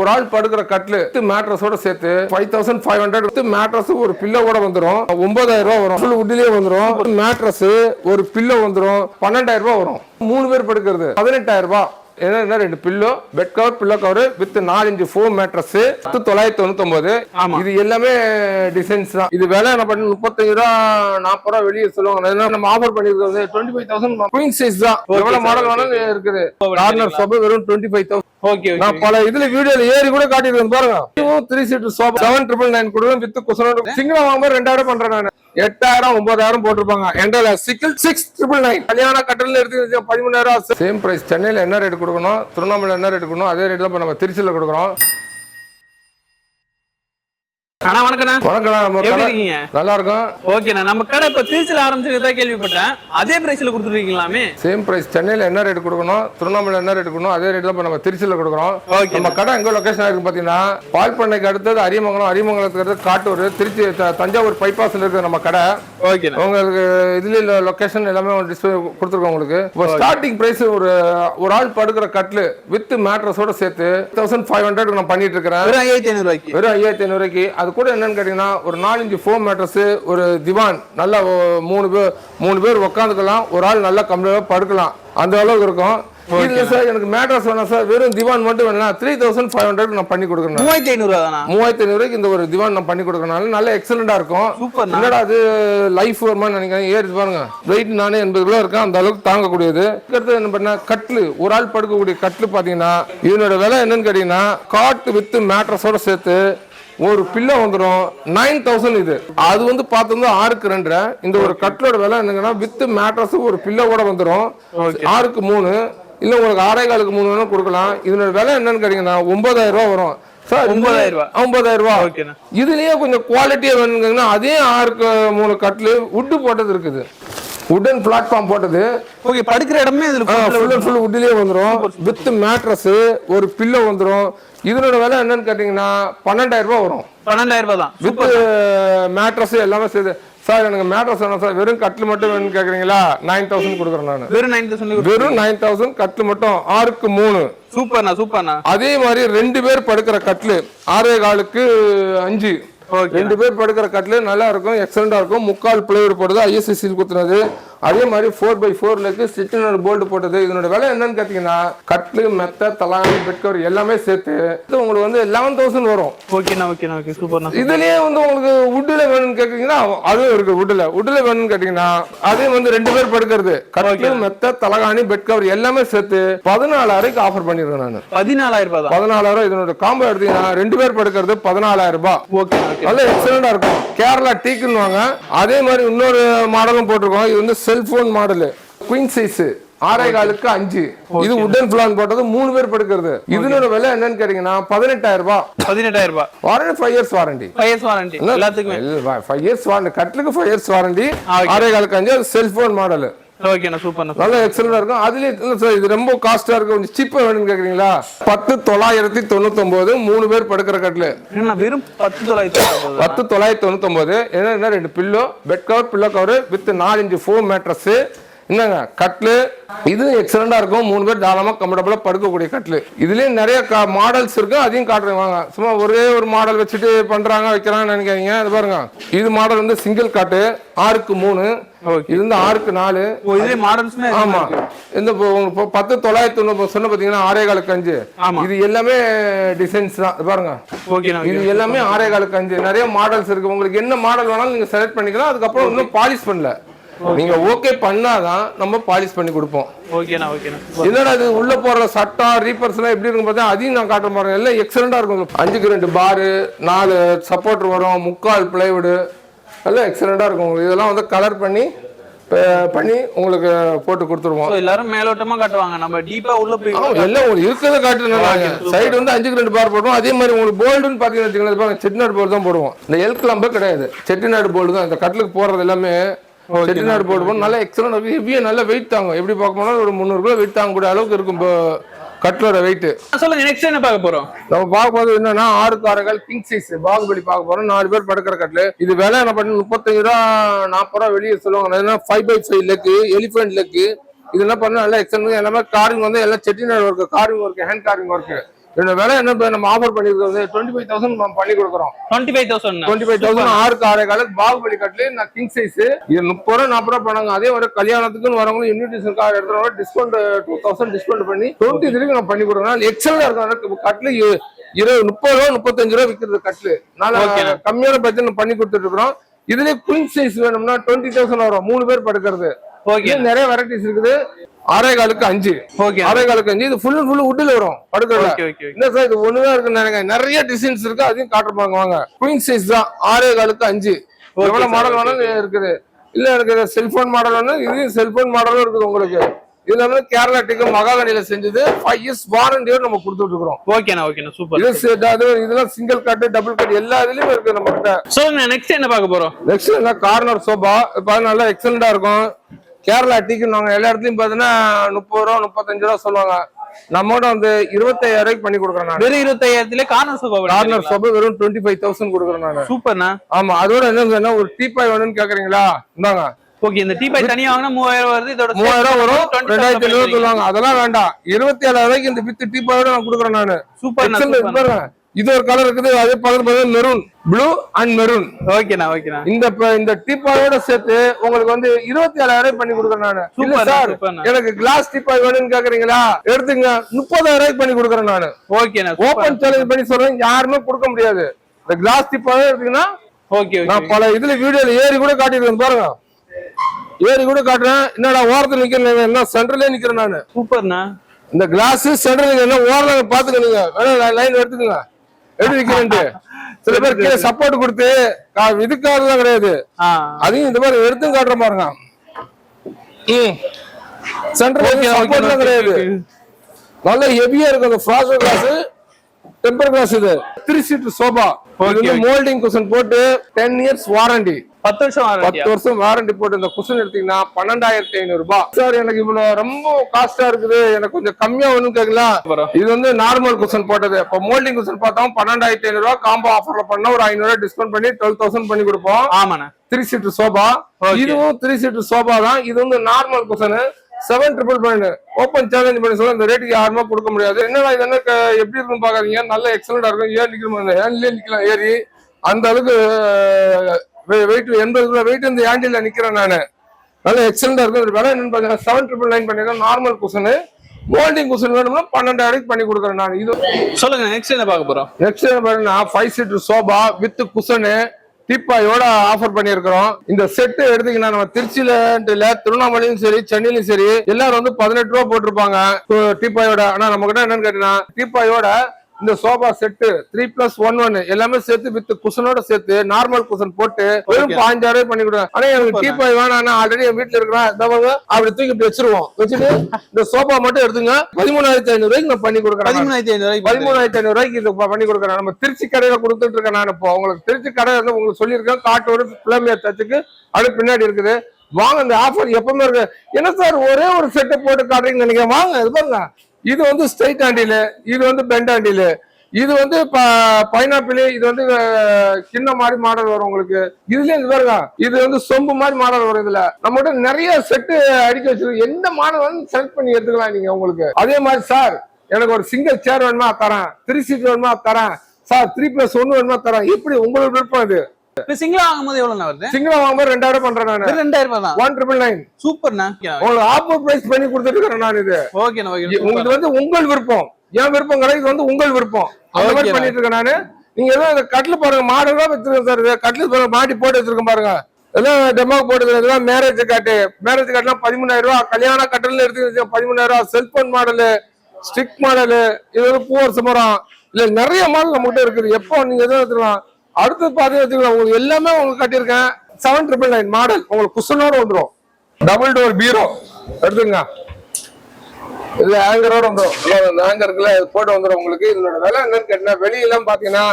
ஒரு ஆள் படுக்கிற கட்லு மேட்ரஸோட சேர்த்து 5500 மேட்ரஸ் ஒரு பில்லோ கூட வந்துடும். 9000 ரூபாய் வரும். ஃபுல் வுட்லயே வந்துடும். மேட்ரஸ் ஒரு பில்லோ வந்துடும். 12000 ரூபாய் வரும். 3 பேர் படுக்கிறது 18000 ரூபாய். என்ன 2 pillow, bed cover, pillow cover with 4 inch foam mattress 999. இது எல்லாமே டிசைன்ஸ் தான். இது விலை என்ன பண்ணி 35 ரூபா 40 ரூபா வெளியே சொல்லுவாங்க. நம்ம ஆஃபர் பண்ணிருக்கிறது 25000 குயின் சைஸ் தான். எவ்வளவு மாடல் வேணாலும் இருக்குது. கார்னர் சோபா வெறும் 25000. ஓகே, நான் பல இதுல வீடியோல ஏறி கூட காட்டிருக்கேன் பாருங்க. 3 சீட்டர் சோபா 7999 கொடுவேன் வித் குஷனோட. சிங்கிளா வாங்கும்போது 2000 பண்றேன் நான். 8000 9000 போட்டிருப்பாங்க. எண்டல 6999 கல்யாண கட்டல எடுத்து 13000. Same price. சென்னையில என்ன ரேட் கொடுக்கணும், திருவண்ணாமலை என்ன ரேட் கொடுக்கணும், அதே ரேட் தான் நம்ம திருச்சியில கொடுக்குறோம். அண்ணா வணக்கண்ணா. வணக்கம். எப்படி இருக்கீங்க? நல்லா இருக்கும். ஓகேண்ணா. நம்ம கடை இப்ப திருச்சியில ஆரம்பிச்சிருக்கதா கேள்விப்பட்டேன். அதே பிரைஸ்ல கொடுத்துருக்கீங்களாமே? Same price. சென்னையில என்ன ரேட் கொடுக்கணும், திருவண்ணாமலை என்ன ரேட் கொடுக்கணும், அதே ரேட் தான் நம்ம திருச்சியில கொடுக்குறோம். நம்ம கடை எங்க லொகேஷன் இருக்கு பாத்தீங்கன்னா, பால் பண்ணைக்கு அடுத்தது அரியமங்கலம், அரியமங்கலத்துக்கு அடுத்து காட்டூர், திருச்சி தஞ்சாவூர் பைபாஸ்ல இருக்கு நம்ம கடை. ஓகே. உங்களுக்கு இதுல லொகேஷன் எல்லாமே டிஸ்பிளே கொடுத்துருக்கோம் உங்களுக்கு. இப்போ ஸ்டார்டிங் பிரைஸ் ஒரு ஆள் படுக்கிற கட்லு வித் மேட்ரஸோட சேர்த்து 1500 நான் பண்ணிட்டு இருக்கிறேன். வெறும் 5500 ரூபாய்க்கு. வெறும் 5500 ரூபாய்க்கு. அது கூட என்னன்னு கேட்டீங்கன்னா, ஒரு 4 இன்ச் ஃபோம் மேட்ரஸ், ஒரு திவான், நல்லா 3 பேர் உட்காந்துக்கலாம். ஒரு ஆள் நல்லா கம்ப்ளீட்டா படுக்கலாம். அந்த அளவுக்கு இருக்கும். இது சார் எனக்கு மேட்ரஸ் வேணாம் சார், வெறும் திவான் மட்டும் வேணாம். 3500 நான் பண்ணி கொடுக்குறேன். 3500 தானா? 3500 ரூபாய்க்கு இந்த ஒரு திவான் நான் பண்ணி கொடுக்கறனால நல்ல எக்ஸலண்டா இருக்கும். என்னடா அது லைஃப் வருமானு நினைக்கிறேன். ஏறி பாருங்க, வெயிட் நானே 80 கிலோ இருக்கேன். அந்த அளவுக்கு தாங்கக்கூடியது. அடுத்து என்ன பண்ண கட்லு, ஒரு ஆள் படுக்கக்கூடிய கட்லு பாத்தீங்கன்னா, இதனோட விலை என்னன்னு கேட்டீங்கன்னா, காட் வித் மேட்ரஸோட சேர்த்து ஒரு பில்லோ வந்துடும் 9000. இது அது வந்து பார்த்தோம்னா 6க்கு 2. இந்த ஒரு கட்லோட விலை என்னங்கன்னா, வித் மேட்ரஸ் ஒரு பில்லோ கூட வந்துடும். 6க்கு 3 இல்ல உங்களுக்கு 6.25க்கு 3 வேணும் கொடுக்கலாம். இதனோட விலை என்னன்னு கேட்டீங்கன்னா 9000 ரூபாய் வரும் சார். 9000 ரூபாய். இதுலயே கொஞ்சம் குவாலிட்டியா வேணுங்கன்னா, அதே 6க்கு 3 கட்லு வுட் போட்டது இருக்குது. வுடன் பிளாட்ஃபார்ம் போட்டது. ஓகே. படுக்கிற இடமே இதுல ஃபுல் வுட்லயே வந்துரும். வித் மேட்ரஸ் ஒரு பில்லோ வந்துரும். இதனோட விலை என்னன்னு கேட்டீங்கன்னா 12000 ரூபாய் வரும். 12000 ரூபாய் தான். வித் மேட்ரஸ் எல்லாமே சேர்த்து. சார் எனக்கு மேட்ரஸ் வேணும் சார், வெறும் கட்லு மட்டும் வேணும்னு கேக்குறீங்களா? 9000 கொடுக்குறேன் நான். வெறும் 9000. வெறும் 9000 கட்லு மட்டும் 6க்கு 3. சூப்பர்ண்ணா. அதே மாதிரி 2 பேர் படுக்கிற கட்லு 6.25க்கு 5. 2 பேர் படுக்கிற கட்லு நல்லா இருக்கும், எக்ஸலண்டா இருக்கும். முக்கால் பிளேவுட் போட்டது, ISI சீல் குத்துனது. அதே மாதிரி 4x4 ஸ்டிச்சிங் போல்ட் போட்டது. இதனோட விலை என்னன்னு கேட்டீங்கன்னா, கட்லு, மெத்த, தலாணி, பெட் கவர் எல்லாமே சேர்த்து உங்களுக்கு வந்து 11000 வரும். ஓகேண்ணா. சூப்பர்ண்ணா. இதுலயே வந்து உங்களுக்கு வுட்ல வேணும்னு கேட்டீங்கன்னா அதுவும் இருக்கு. வுட்ல வேணும்னு கேட்டீங்கன்னா, அதே வந்து 2 பேர் படுக்கிறது கட்லு, மெத்த, தலகாணி, பெட் கவர் எல்லாமே சேர்த்து 14000 ஆஃபர் பண்ணிருக்கேன் நான். 14000 ரூபாய். 14000. இதனோட காம்போ எடுத்தீங்கன்னா 2 பேர் படுக்கிறது 14000 ரூபாய். ஓகே. நல்ல எக்ஸலண்டா இருக்கும். கேரளா டீக்குன்னுவாங்க. அதே மாதிரி இன்னொரு மாடலும் போட்டிருக்கோம். இது வந்து செல்போன் மாடல், குயின் சைஸ், 6.25க்கு 5. இது வுடன் பிளான் போட்டது, 3 பேர் படுக்கிறது. இதனோட விலை என்னன்னு கேட்டீங்கன்னா 18000 ரூபாய். 18000 ரூபாய். Warranty 5 years warranty. 5 years warranty எல்லாத்துக்குமே. 5 இயர்ஸ் வாரண்டி. கட்லுக்கு 5 இயர்ஸ் வாரண்டி. 6.25க்கு 5. அது செல்போன் மாடல். ஓகேண்ணா. சூப்பர்ண்ணா. நல்ல எக்ஸலண்டா இருக்கும். அதுலயே சார் இது ரொம்ப காஸ்டா இருக்கு, கொஞ்சம் சீப்பா வேணும்னு கேக்குறீங்களா? 10999 3 பேர் படுக்கிற கட்லு. வெறும் 10999. 10999. என்ன 2 pillow, bed cover, pillow cover with 4 inch foam mattress. என்னங்க கட்லு இது எக்ஸலண்டா இருக்கும். 3 பேர் தாராளமா கம்ஃபர்டபுளா படுக்கக்கூடிய கட்லு. இதுலயே நிறைய மாடல்ஸ் இருக்கு, அதையும் காட்டுறேன் வாங்க. சும்மா ஒரே ஒரு மாடல் வச்சுட்டு பண்றாங்க வைக்கிறாங்கன்னு நினைக்காதீங்க. இது பாருங்க, இது மாடல் வந்து சிங்கிள் காட்டு 6க்கு 3. இது வந்து 6க்கு 4. இதே மாடல்ஸ்மே. ஆமா. இந்த 10999 சொன்ன பாத்தீங்கன்னா 6.25க்கு 5. இது எல்லாமே டிசைன்ஸ் தான். பாருங்க. இது எல்லாமே 6.25க்கு 5. நிறைய மாடல்ஸ் இருக்கு. உங்களுக்கு என்ன மாடல் வேணாலும் நீங்க செலக்ட் பண்ணிக்கலாம். அதுக்கப்புறம் இன்னும் பாலிஷ் பண்ணல. நீங்க ஓகே பண்ணாதான் நம்ம பாலிஷ் பண்ணி கொடுப்போம். என்னடா இது உள்ள போற சட்டம் ரீப்பர்ஸ் எல்லாம் எப்படி இருக்கும் பார்த்தா அதையும் நான் காட்ட போறேன். எல்லாம் எக்ஸலண்டா இருக்கும். 5க்கு 2 பாரு, 4 சப்போர்ட் வரும், முக்கால் பிளைவுட் எல்லாம் எக்ஸலண்டா இருக்கும். இதெல்லாம் வந்து கலர் பண்ணி உங்களுக்கு போட்டு கொடுத்துருவோம். எல்லாரும் மேலோட்டமா காட்டுவாங்க, நம்ம டீப்பா உள்ள போய் எல்லாம் உங்களுக்கு இருக்கிறத காட்டுனாங்க. சைடு வந்து 5க்கு 2 பார் போடுவோம். அதே மாதிரி உங்களுக்கு போல்டுன்னு பாத்தீங்கன்னா செட்டிநாடு போல்டு தான் போடுவோம். இந்த எல் கிளம்பே கிடையாது, செட்டிநாடு போல்டு தான். இந்த கட்லுக்கு போறது எல்லாமே செட்டிநாடு போடுவோம். நல்லா எக்ஸலண்ட் இருக்கு. ஹெவியா நல்ல வெயிட் தாங்கும். எப்படி பார்க்க போனா ஒரு 300 கிலோ வெயிட் தாங்கக்கூடிய அளவுக்கு இருக்கும் கட்லோட வெயிட். சொல்லுங்க நெக்ஸ்ட் என்ன பார்க்க போறோம்? நம்ம பார்க்க போறது என்னன்னா 6க்கு 6 கிங் சைஸ் பாகுபலி பார்க்க போறோம். 4 பேர் படுக்கிற கட்லு. இது விலை என்ன பண்ணி 35 ரூபா 40 ரூபா வெளியே சொல்லுவாங்க. 5x5 leg, elephant leg. இது என்ன பண்ண நல்லா எக்ஸலண்ட். எல்லாமே காரிங் வந்து எல்லாம் Chettinad work, carving work, hand carving work. இதோட விலை என்ன நம்ம ஆஃபர் பண்ணிருக்கிறது 25,000 நம்ம பண்ணி கொடுக்குறோம். 25,000 6க்கு 6 காலுக்கு பாகுபலி கட்லு நான் கிங் சைஸ். இது 30 ரூபா 40 ரூபா பண்ணாங்க. அதே ஒரு கல்யாணத்துக்குன்னு வரவங்க இன்விடேஷன் கார்டு எடுத்துறவங்க டிஸ்கவுண்ட் 2000 டிஸ்கவுண்ட் பண்ணி 23 நான் பண்ணி கொடுக்குறோம். எக்ஸலா இருக்கும் கட்லு. 30 ரூபா 35 ரூபா விற்கிறது கட்லு. நான் கம்மியான பட்ஜெட் பண்ணி கொடுத்துட்டு இருக்கிறோம். இதுல குயின் சைஸ் வேணும்னா 20,000 வரும். 3 பேர் படுக்கிறது. நிறைய வெரைட்டிஸ் இருக்குது. 6 காலுக்கு 5. 6 காலுக்கு 5. இது ஃபுல் வுட்ல வரும் படுக்கல. என்ன சார் இது ஒண்ணுதான் இருக்கு. நிறைய டிசைன்ஸ் இருக்கு. அதையும் காட்டுறாங்க வாங்க. குயின் சைஸ் தான். 6 காலுக்கு 5. எவ்வளவு மாடல் வேணாலும் இருக்குது. இல்ல எனக்கு செல்போன் மாடல் வேணும். இது செல்போன் மாடலும் இருக்குது உங்களுக்கு. இதுல வந்து கேரளா டிக்கு மகாகனில செஞ்சது 5 years வாரண்டியோட நம்ம கொடுத்துட்டு இருக்கோம். ஓகேண்ணா சூப்பர். இதெல்லாம் சிங்கிள் கட் டபுள் கட் எல்லா இதுலயும் இருக்கு நம்ம கிட்ட. சோ நெக்ஸ்ட் என்ன பார்க்க போறோம்? நெக்ஸ்ட் என்ன கார்னர் சோபா. நல்லா எக்ஸலண்டா இருக்கும். கேரளா டீக்கு நாங்க எல்லா இடத்துலயும் பாத்தீங்கன்னா 30 ரூபா 35 ரூபா சொல்லுவாங்க. நம்மோட வந்து 25,000 ரூபாய்க்கு பண்ணி கொடுக்குறேன். வெறும் 25,000 கார்னர் சோபா வெறும் 25,000 கொடுக்குறேன் நான். சூப்பர்ண்ணா. ஆமா அதோட என்ன ஒரு டீபாய் வேணும்னு கேக்குறீங்களா? இந்தாங்க. ஓகே இந்த டீபாய் தனியா வாங்கினா 3000 வருது. இதோட 3000 வரும். 2700 சொல்லுவாங்க. அதெல்லாம் வேண்டாம். 27,000 ரூபாய்க்கு இந்த வித் டீபாயோட நான் கொடுக்குறேன் நானு. சூப்பர். இது ஒரு கலர் இருக்குது. அதே பக்கத்துல மெரூன், ப்ளூ அண்ட் மெரூன். ஓகேண்ணா. இந்த டீபாயோட சேர்த்து உங்களுக்கு வந்து 27,000 ரூபாய் பண்ணி கொடுக்குறேன் நானு. இல்ல சார் எனக்கு கிளாஸ் டீபாய் வேணும்னு கேக்குறீங்களா? எடுத்துங்க 30,000 ரூபாய்க்கு பண்ணி கொடுக்குறேன் நானு. ஓகேண்ணா. ஓபன் சேலஞ்ச் பண்ணி சொல்றேன். யாருமே கொடுக்க முடியாது. இந்த கிளாஸ் டீபாயே எடுத்தீங்கன்னா நான் பல இதுல வீடியோல ஏறி கூட காட்டிருக்கேன் பாருங்க. ஏறி கூட காட்டுறேன். என்னடா ஓரத்துல நிக்கிறேன். என்ன சென்டர்லயே நிக்கிறேன் நானு. சூப்பர்ண்ணா. இந்த கிளாஸ் சென்டர்ல என்ன ஓரல பாத்துக்கணுங்க. வேணா லைன் எடுத்துக்கங்க. எப்படி நிக்கிறேன்ட்டு சில பேர் கீழே சப்போர்ட் கொடுத்து இதுக்காகலாம் கிடையாது. அதையும் இந்த மாதிரி எடுத்து காட்டுற பாருங்க. சென்டர்ல சப்போர்ட்லாம் கிடையாது. நல்ல ஹெவியா இருக்கும். அந்த ஃப்ராஸ்ட் கிளாஸ் டெம்பர் கிளாஸ். இது 3 சீட் சோபா. மோல்டிங் குஷன் போட்டு 10 years வாரண்டி. 10 வருஷம் வாரண்டி போட்டு இந்த குஷன் எடுத்தீங்கன்னா 12,500 ரூபாய். சார் எனக்கு இவ்வளவு ரொம்ப காஸ்டா இருக்குது. எனக்கு கொஞ்சம் கம்மியா ஒண்ணும் கேட்கலாம். இது வந்து நார்மல் குஷன் போட்டது. இப்ப மோல்டிங் குஷன் பார்த்தோம் 12,500 ரூபாய். காம்போ ஆஃபர்ல பண்ணா ஒரு 500 டிஸ்கவுண்ட் பண்ணி 12,000 பண்ணி கொடுப்போம். ஆமாண்ணா. 3 சீட் சோபா. இதுவும் 3 சீட் சோபா தான். இது வந்து நார்மல் குஷன் 7,999. ஓபன் சேலஞ்ச் பண்ணி சொல்ல இந்த ரேட்டுக்கு யாருமே கொடுக்க முடியாது. என்னடா இது என்ன எப்படி இருக்குன்னு பாக்காதீங்க. நல்ல எக்ஸலண்டா இருக்கும். ஏன் நிக்கணும்? ஏன்லயே நிக்கலாம் ஏறி. அந்த அளவுக்கு வெயிட் 80 கிலோ வெயிட் இந்த ஹேண்டில் நிக்கிறேன் நானு. நல்ல எக்ஸலண்டா இருக்கும். விலை என்னன்னு பாத்தீங்கன்னா 7,999 பண்ணிருக்கேன். Normal cushion. மோல்டிங் குஷன் வேணும்னா 12,000 பண்ணி கொடுக்குறேன் நான். இது சொல்லுங்க. நெக்ஸ்ட் என்ன பார்க்க போறோம்? நெக்ஸ்ட் என்ன பாத்தீங்கன்னா 5 சீட் சோபா வித் குஷனு டீப்பாயோட ஆஃபர் பண்ணிருக்கிறோம். இந்த செட் எடுத்தீங்கன்னா நம்ம திருச்சியில திருவண்ணாமலையும் சரி சென்னையிலும் சரி எல்லாரும் வந்து 18 ரூபா போட்டிருப்பாங்க டீப்பாயோட. ஆனா நம்ம கிட்ட என்னன்னு கேட்டீங்கன்னா டீப்பாயோட இந்த சோபா செட்டு 3+1 எல்லாமே சேர்த்து வித் குஷனோட சேர்த்து நார்மல் குஷன் போட்டு வெறும் 15,000 பண்ணி கொடுங்க. ஆனா எனக்கு டீப்பாய் வேணாம். ஆல்ரெடி என் வீட்டுல இருக்கிறேன். அப்படி தூக்கி வச்சிருவோம். வச்சுட்டு இந்த சோபா மட்டும் எடுத்துங்க 13,500 ரூபாய்க்கு நான் பண்ணி கொடுக்குறேன். 13,500 ரூபாய்க்கு இது பண்ணி கொடுக்குறேன். நம்ம திருச்சி கடையில கொடுத்துட்டு இருக்கேன். நான் இப்போ உங்களுக்கு திருச்சி கடை வந்து உங்களுக்கு சொல்லியிருக்கேன். காட்டோட பிளம்பியா தச்சுக்கு அது பின்னாடி இருக்குது. வாங்க இந்த ஆஃபர் எப்பவுமே இருக்கு. என்ன சார் ஒரே ஒரு செட்டை போட்டு காட்டுறீங்கன்னு நினைக்கிறேன். வாங்க இது பாருங்க. இது வந்து ஸ்ட்ரைட் ஹேண்டில். இது வந்து பெண்ட் ஹேண்டில். இது வந்து பைனாப்பிள். இது வந்து சின்ன மாதிரி மாடல் வரும் உங்களுக்கு. இதுல இது பாருங்க. இது வந்து சொம்பு மாதிரி மாடல் வரும். இதுல நம்மகிட்ட நிறைய செட்டு அடிக்க வச்சிருக்கோம். எந்த மாடல் வந்து செலக்ட் பண்ணி எடுத்துக்கலாம் நீங்க உங்களுக்கு. அதே மாதிரி சார் எனக்கு ஒரு சிங்கிள் சேர் வேணுமா தரேன். 3 சீட் வேணுமா தரேன். சார் 3+1 வேணுமா தரேன். எப்படி உங்களுக்கு விருப்பம். இது சிங்கிளா வாங்கும்போது எவ்வளவு வருது? சிங்கிளா வாங்கும்போது 2,000 பண்றேன் நான். 2,000 தான். 1,999. சூப்பர்ண்ணா. உங்களுக்கு ஆஃபர் பிரைஸ் பண்ணி கொடுத்துட்டு இருக்கேன் நான். இது ஓகேண்ணா. உங்களுக்கு வந்து உங்கள் விருப்பம். என் விருப்பம் கிடையாது. இது வந்து உங்கள் விருப்பம். அந்த மாதிரி பண்ணிட்டு இருக்கேன் நானு. நீங்க ஏதோ கட்டில் பாருங்க மாடலா வச்சிருக்கேன் சார். கட்டில் பாருங்க மாட்டி போட்டு வச்சிருக்கேன் பாருங்க. எல்லாம் டெமோ போட்டு இதெல்லாம் மேரேஜ் காட்டு. மேரேஜ் காட்டுலாம் 13,000 ரூபாய். கல்யாண கட்டல் எடுத்து 13,000 ரூபாய். செல்போன் மாடலு, ஸ்டிக் மாடலு, இது வந்து பூவரச மரம். இல்ல நிறைய மாடல் நம்ம கிட்ட இருக்குது. எப்போ நீங்க எதுவும் எடுத்துக்கலாம். அடுத்து பாத்தீங்கன்னா உங்களுக்கு எல்லாமே உங்களுக்கு கட்டியிருக்கேன். 7,999 மாடல். உங்களுக்கு குஷனோட வந்துடும். டபுள் டோர் பீரோ எடுத்துங்க. இது ஹேங்கரோட வந்துடும். ஹேங்கருக்குள்ள போட்டு வந்துடும் உங்களுக்கு. இதோட விலை என்னன்னு கேட்டீங்கன்னா வெளியெல்லாம் பாத்தீங்கன்னா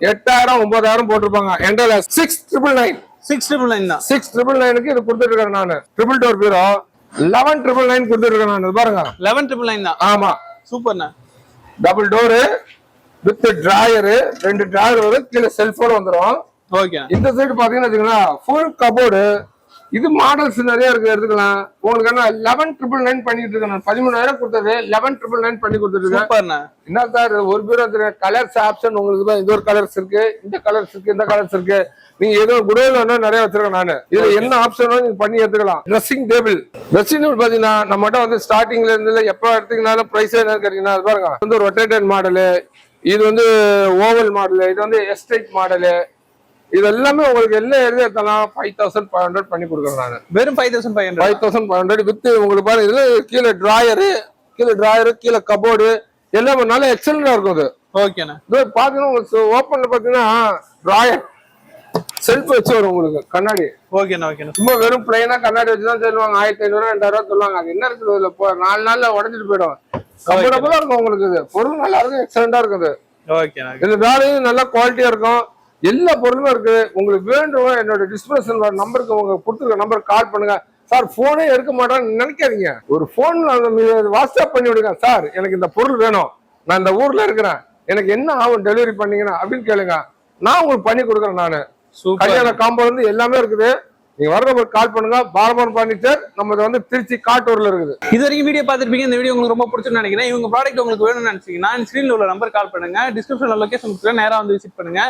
8,000 9,000 போட்டிருப்பாங்க. என்கிட்ட 6,999. 6,999 இது கொடுத்துட்டு இருக்கேன் நான். ட்ரிபிள் டோர் பீரோ 11,999 கொடுத்துட்டு இருக்கேன் நான். பாருங்க 11,999 தான். ஆமா சூப்பர்ண்ணா. Double door with drawer. 2 drawer வரும். கீழே செல்போன் வந்துடும். ஓகே. இந்த சைடு பாத்தீங்கன்னா ஃபுல் கபோர்டு இது மாடல்ஸ் நிறைய இருக்கு, எடுத்துக்கலாம். உங்களுக்கு என்ன 11,999 பண்ணிட்டு இருக்கேன் நான். 13,000 கொடுத்தது 11,999 பண்ணி கொடுத்துருக்கேன். சூப்பர்ண்ணா. என்ன சார் ஒரு பீரோ கலர்ஸ் ஆப்ஷன் உங்களுக்கு தான். இது ஒரு கலர்ஸ் இருக்கு, இந்த கலர்ஸ் இருக்கு, இந்த கலர்ஸ் இருக்கு. நீங்க ஏதோ குடோன்ல நிறைய வச்சிருக்கேன் நானு. இதுல என்ன ஆப்ஷனோ நீங்க பண்ணி எடுத்துக்கலாம். ட்ரெஸ்ஸிங் டேபிள் பாத்தீங்கன்னா நம்மகிட்ட வந்து ஸ்டார்டிங்ல இருந்து எப்ப எடுத்தீங்கன்னாலும் பிரைஸ் என்ன கேட்டீங்கன்னா அது பாருங்க. வந்து ஒரு ரொட்டேட்டட் மாடலு, இது வந்து ஓவல் மாடலு, இது வந்து எஸ்டைட் மாடலு. இது எல்லாமே உங்களுக்கு என்ன எழுதி எடுத்தாலும் 5,500 பண்ணி கொடுக்குறேன் நான். வெறும் 5,500. 5,500 வித் உங்களுக்கு பாருங்க. இதுல கீழே டிராயரு, கீழே கபோர்டு எல்லாமே நல்லா எக்ஸலண்டா இருக்கும். அது ஓகேண்ணா. இது பாத்தீங்கன்னா உங்களுக்கு ஓப்பன்ல பாத்தீங்கன்னா டிராயர் செல்ஃப் வச்சு வரும் உங்களுக்கு கண்ணாடி. ஓகேண்ணா. ஓகேண்ணா. சும்மா வெறும் பிளைனா கண்ணாடி வச்சுதான் சொல்லுவாங்க. 1,500 2,000 சொல்லுவாங்க. அது என்ன இருக்குது இதுல 4 நாள்ல உடஞ்சிட்டு போயிடும். கம்ஃபர்டபுளா இருக்கும் உங்களுக்கு. இது பொருள் நல்லா இருக்கும், எக்ஸலண்டா இருக்குது. ஓகேண்ணா. இந்த வேலையும் நல்லா குவாலிட்டியா இருக்கும். எல்லா பொருளும் இருக்கு. உங்களுக்கு வேண்டும் என்னோட டிஸ்கிரிப்ஷன் நம்பருக்கு உங்க கொடுத்துருக்க நம்பருக்கு கால் பண்ணுங்க. சார் போனே எடுக்க மாட்டான்னு நினைக்காதீங்க. ஒரு போன் வாட்ஸ்அப் பண்ணி விடுங்க. சார் எனக்கு இந்த பொருள் வேணும், நான் இந்த ஊர்ல இருக்கிறேன், எனக்கு என்ன ஆகும் டெலிவரி பண்ணீங்கன்னா அப்படின்னு கேளுங்க. நான் உங்களுக்கு பண்ணி கொடுக்குறேன். நானு கல்யாண காம்போ வந்து எல்லாமே இருக்குது. நீங்க வர நம்பருக்கு கால் பண்ணுங்க. பாரம்பரம் பர்னிச்சர் நம்ம வந்து திருச்சி காட்டூர்ல இருக்குது. இது வரைக்கும் வீடியோ பார்த்துருப்பீங்க. இந்த வீடியோ உங்களுக்கு ரொம்ப பிடிச்சுன்னு நினைக்கிறேன். இவங்க ப்ராடக்ட் உங்களுக்கு வேணும்னு நினைச்சீங்கன்னா ஸ்கிரீன்ல உள்ள நம்பர் கால் பண்ணுங்க. டிஸ்கிரிப்ஷன்ல லொகேஷன் நேரா வந்து விசிட் பண்ணுங்க.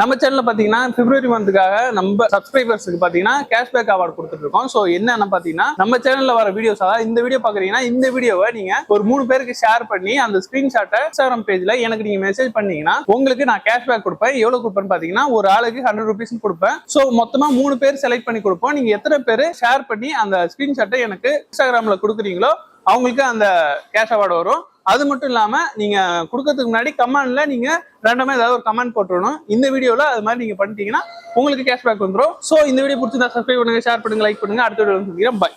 நம்ம சேனல்ல பாத்தீங்கன்னா பிப்ரவரி மந்த்துக்காக நம்ம சப்ஸ்கிரைபர்ஸ்க்கு பாத்தீங்கன்னா கேஷ்பேக் அவார்டு கொடுத்துட்டு இருக்கோம். சோ என்னன்னு பாத்தீங்கன்னா நம்ம சேனல்ல வர வீடியோஸ், அதாவது இந்த வீடியோ பாக்குறீங்கன்னா இந்த வீடியோவை நீங்க ஒரு 3 பேருக்கு ஷேர் பண்ணி அந்த ஸ்கிரீன்ஷாட்டை இன்ஸ்டாகிராம் பேஜ்ல எனக்கு நீங்க மெசேஜ் பண்ணீங்கன்னா உங்களுக்கு நான் கேஷ்பேக் கொடுப்பேன். எவ்வளவு கொடுப்பேன்னு பாத்தீங்கன்னா ஒரு ஆளுக்கு 100 rupees கொடுப்பேன். சோ மொத்தமா 3 பேர் செலக்ட் பண்ணி கொடுப்போம். நீங்க எத்தனை பேர் ஷேர் பண்ணி அந்த ஸ்கிரீன்ஷாட்டை எனக்கு இன்ஸ்டாகிராம்ல கொடுக்குறீங்களோ அவங்களுக்கு அந்த கேஷ் அவார்டு வரும். அது மட்டும் இல்லாம நீங்க கொடுக்கறதுக்கு முன்னாடி கமெண்ட்ல நீங்க ரேண்டமா ஏதாவது ஒரு கமெண்ட் போட்டுறணும். இந்த வீடியோல அது மாதிரி நீங்க பண்ணிட்டீங்கன்னா உங்களுக்கு கேஷ்பேக் வந்துடும். சோ இந்த வீடியோ பிடிச்சிருந்தா சப்ஸ்கிரைப் பண்ணுங்க, ஷேர் பண்ணுங்க, லைக் பண்ணுங்க. அடுத்த வீடியோ சந்திக்கிறேன். பை.